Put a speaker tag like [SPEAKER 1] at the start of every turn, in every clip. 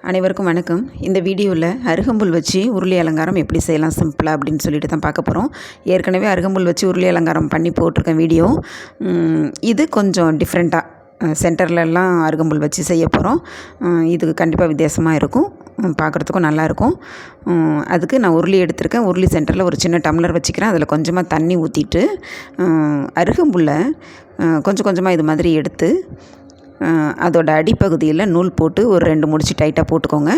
[SPEAKER 1] அனைவருக்கும் வணக்கம். இந்த வீடியோவில் அருகம்புல் வச்சு உருளி அலங்காரம் எப்படி செய்யலாம் சிம்பிளாக அப்படின்னு சொல்லிட்டு தான் பார்க்க போகிறோம். ஏற்கனவே அருகம்புல் வச்சு உருளி அலங்காரம் பண்ணி போட்டிருக்கேன் வீடியோ. இது கொஞ்சம் டிஃப்ரெண்ட்டாக சென்டர்லலாம் அருகம்புல் வச்சு செய்ய போகிறோம். இது கண்டிப்பாக வித்தியாசமாக இருக்கும், பார்க்குறதுக்கும் நல்லாயிருக்கும். அதுக்கு நான் உருளி எடுத்திருக்கேன். உருளி சென்டரில் ஒரு சின்ன டம்ளர் வச்சுக்கிறேன். அதில் கொஞ்சமாக தண்ணி ஊற்றிட்டு அருகம்புல்லை கொஞ்சம் கொஞ்சமாக இது மாதிரி எடுத்து அதோட அடிப்பகுதியில் நூல் போட்டு ஒரு 2 முடிச்சு டைட்டாக போட்டுக்கோங்க.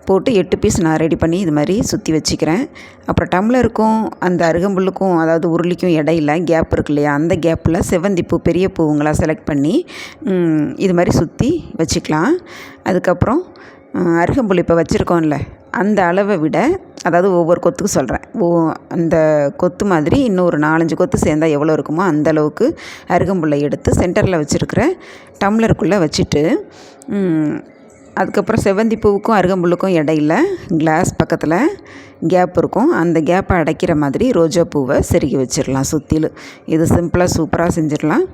[SPEAKER 1] போட்டு 8 பீஸ் நான் ரெடி பண்ணி இது மாதிரி சுற்றி வச்சுக்கிறேன். அப்புறம் டம்ளருக்கும் அந்த அருகம்புல்லுக்கும், அதாவது உருளிக்கும் இடையில கேப் இருக்கு இல்லையா, அந்த கேப்பில் செவ்வந்திப்பூ பெரிய பூவுங்களாக செலக்ட் பண்ணி இது மாதிரி சுற்றி வச்சுக்கலாம். அதுக்கப்புறம் அருகம்புல் இப்போ வச்சுருக்கோம்ல, அந்த அளவை விட, அதாவது ஒவ்வொரு கொத்துக்கு சொல்கிறேன், அந்த கொத்து மாதிரி இன்னும் ஒரு 4-5 கொத்து சேர்ந்தால் எவ்வளோ இருக்குமோ அந்த அளவுக்கு அருகம்புல்லை எடுத்து சென்டரில் வச்சுருக்கிற டம்ளருக்குள்ளே வச்சுட்டு, அதுக்கப்புறம் செவ்வந்தி பூவுக்கும் அருகம்புல்லுக்கும் இடையில கிளாஸ் பக்கத்தில் கேப் இருக்கும். அந்த கேப்பை அடைக்கிற மாதிரி ரோஜா பூவை செருகி வச்சிடலாம் சுற்றிலும். இது சிம்பிளாக சூப்பராக செஞ்சிடலாம்.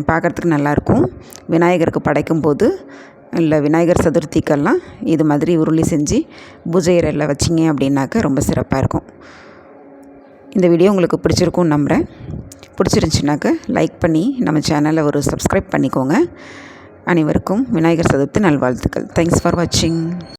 [SPEAKER 1] பார்க்குறதுக்கு நல்லாயிருக்கும். விநாயகருக்கு படைக்கும்போது இல்லை விநாயகர் சதுர்த்திக்கெல்லாம் இது மாதிரி உருளி செஞ்சு பூஜை அறையில் வச்சிங்க அப்படின்னாக்க ரொம்ப சிறப்பாக இருக்கும். இந்த வீடியோ உங்களுக்கு பிடிச்சிருக்கும்னு நம்புகிறேன். பிடிச்சிருந்துச்சினாக்க லைக் பண்ணி நம்ம சேனலை ஒரு சப்ஸ்கிரைப் பண்ணிக்கோங்க. அனைவருக்கும் விநாயகர் சதுர்த்தி நல்வாழ்த்துக்கள். தேங்க்ஸ் ஃபார் வாட்சிங்.